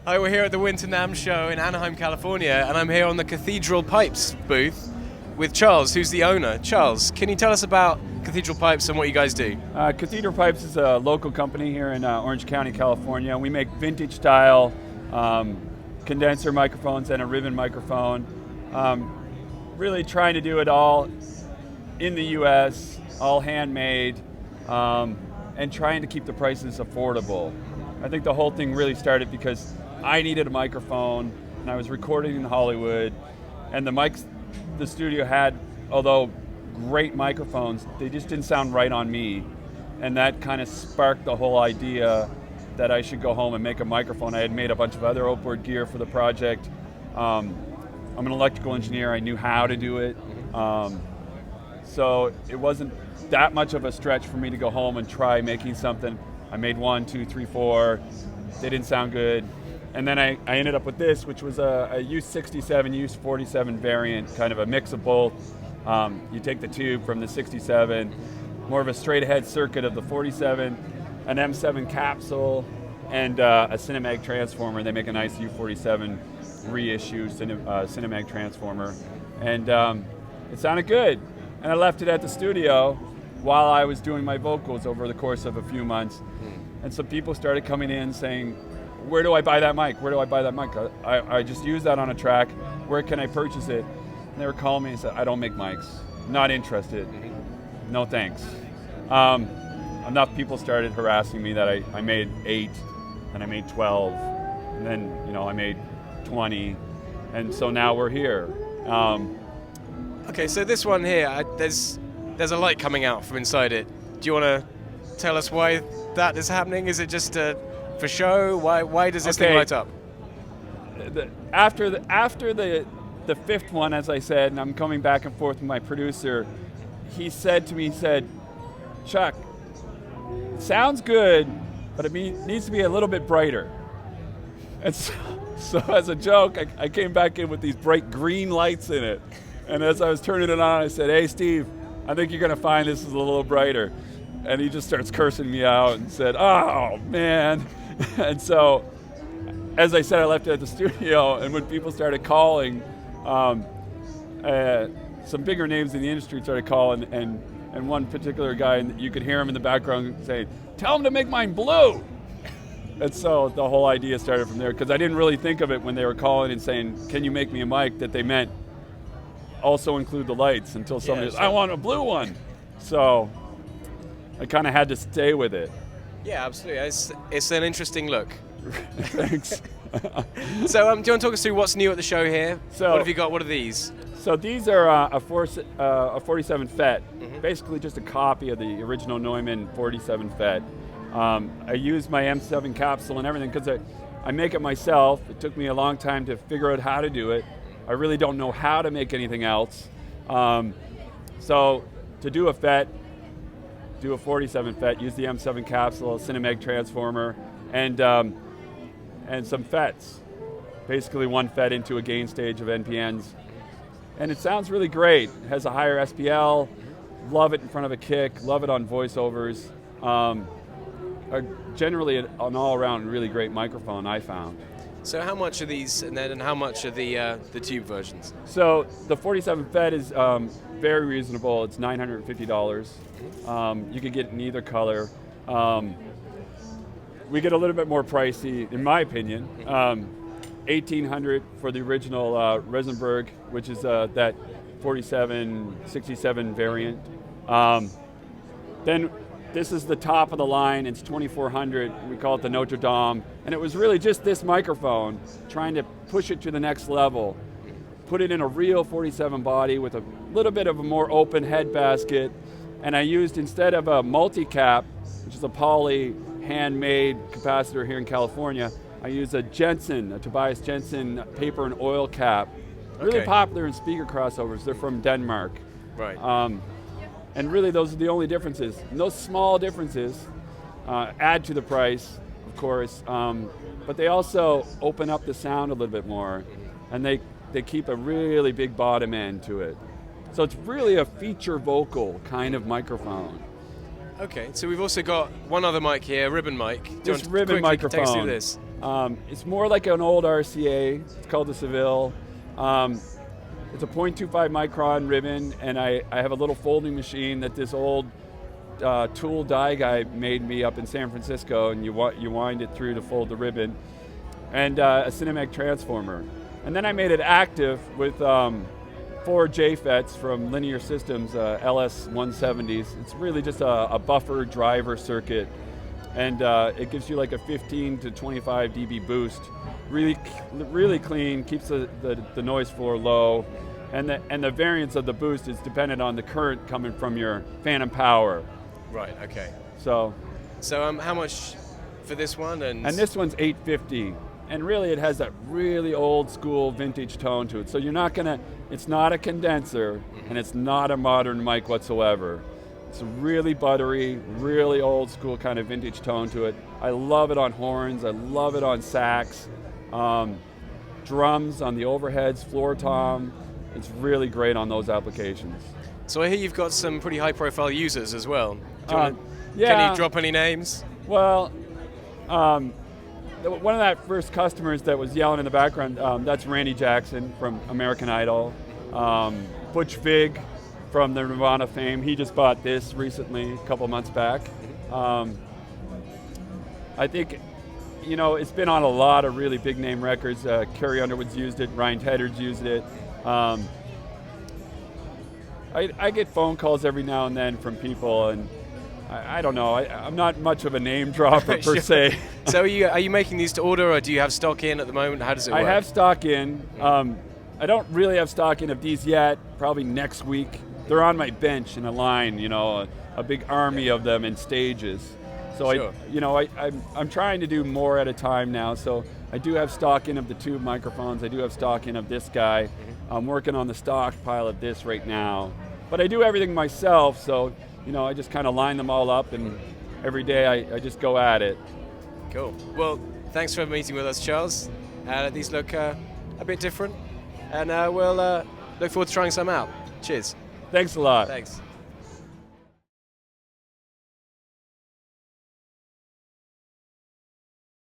Hi, we're here at the Winter NAMM show in Anaheim, California, and I'm here on the Cathedral Pipes booth with Charles, who's the owner. Charles, can you tell us about Cathedral Pipes and what you guys do? Cathedral Pipes is a local company here in Orange County, California. We make vintage style condenser microphones and a ribbon microphone. Really trying to do it all in the US, all handmade, and trying to keep the prices affordable. I think the whole thing really started because I needed a microphone, and I was recording in Hollywood, and the mics the studio had, although great microphones, they just didn't sound right on me. And that kind of sparked the whole idea that I should go home and make a microphone. I had made a bunch of other outboard gear for the project. I'm an electrical engineer, I knew how to do it. So it wasn't that much of a stretch for me to go home and try making something. I made 1, 2, 3, 4, they didn't sound good. And then I ended up with this, which was a Use 67, Use 47 variant, kind of a mix of both. You take the tube from the 67, more of a straight ahead circuit of the 47, an M7 capsule, and a Cinemag transformer. They make a nice U47 reissue Cinemag transformer. And it sounded good. And I left it at the studio while I was doing my vocals over the course of a few months. And some people started coming in saying, where do I buy that mic? Where do I buy that mic? I just used that on a track. Where can I purchase it? And they were calling me and said, I don't make mics. Not interested. No thanks. Enough people started harassing me that I made 8, and I made 12, and then I made 20, and so now we're here. Okay, so this one here, there's a light coming out from inside it. Do you want to tell us why that is happening? Is it just for show? Why does this thing light up? After the fifth one, as I said, and I'm coming back and forth with my producer, he said to me, Chuck, it sounds good, but it needs to be a little bit brighter. And so as a joke, I came back in with these bright green lights in it. And as I was turning it on, I said, hey, Steve, I think you're going to find this is a little brighter. And he just starts cursing me out and said, oh, man. And so, as I said, I left it at the studio, and when people started calling, some bigger names in the industry started calling, and one particular guy, you could hear him in the background saying, tell him to make mine blue. And so the whole idea started from there, because I didn't really think of it when they were calling and saying, can you make me a mic, that they meant also include the lights, until somebody said, I want a blue one. So I kind of had to stay with it. Yeah, absolutely. It's an interesting look. Thanks. So do you want to talk us through what's new at the show here? So, what have you got? What are these? So these are a 47 FET, basically just a copy of the original Neumann 47 FET. I used my M7 capsule and everything because I make it myself. It took me a long time to figure out how to do it. I really don't know how to make anything else. So to do a FET, do a 47 FET, use the M7 capsule, a Cinemag transformer, and some FETs. Basically one FET into a gain stage of NPNs. And it sounds really great. It has a higher SPL, love it in front of a kick, love it on voiceovers. Generally an all-around really great microphone, I found. So how much are these, and how much are the tube versions? So the 47 FET is very reasonable. It's $950. You could get it in either color. We get a little bit more pricey, in my opinion. $1,800 for the original Regensburg, which is that 47-67 variant. Then this is the top of the line. It's $2,400. We call it the Notre Dame. And it was really just this microphone, trying to push it to the next level. Put it in a real 47 body with a little bit of a more open head basket. And I used, instead of a multi-cap, which is a poly handmade capacitor here in California, I used a Tobias Jensen paper and oil cap. Really popular in speaker crossovers. They're from Denmark. Right. And really those are the only differences. And those small differences add to the price, of course, but they also open up the sound a little bit more, and they keep a really big bottom end to it. So it's really a feature vocal kind of microphone. Okay, so we've also got one other mic here, a ribbon mic. This ribbon microphone. Take us through this. It's more like an old RCA. It's called the Seville. It's a 0.25 micron ribbon, and I have a little folding machine that this old tool die guy made me up in San Francisco, and you wind it through to fold the ribbon, and a Cinemag transformer. And then I made it active with 4 JFETs from Linear Systems, LS170s. It's really just a buffer driver circuit, and it gives you like a 15 to 25 dB boost. Really clean, keeps the noise floor low, and the variance of the boost is dependent on the current coming from your phantom power. Right. Okay. So how much for this one? And this one's $850, and really it has that really old school vintage tone to it. So it's not a condenser, and it's not a modern mic whatsoever. It's really buttery, really old school kind of vintage tone to it. I love it on horns. I love it on sax, drums, on the overheads, floor tom. It's really great on those applications. So I hear you've got some pretty high-profile users as well. Can you drop any names? Well, one of that first customers that was yelling in the background, that's Randy Jackson from American Idol. Butch Vig from the Nirvana fame. He just bought this recently, a couple months back. I think, it's been on a lot of really big name records. Carrie Underwood's used it, Ryan Tedder's used it. I get phone calls every now and then from people, and I don't know. I'm not much of a name dropper per se. So are you making these to order, or do you have stock in at the moment? How does it work? I have stock in. I don't really have stock in of these yet. Probably next week. They're on my bench in a line. A big army of them in stages. So sure. I'm trying to do more at a time now. So I do have stock in of the tube microphones. I do have stock in of this guy. I'm working on the stockpile of this right now. But I do everything myself, so I just kind of line them all up, and every day I just go at it. Cool. Well, thanks for meeting with us, Charles. These look a bit different, and we'll look forward to trying some out. Cheers. Thanks a lot. Thanks.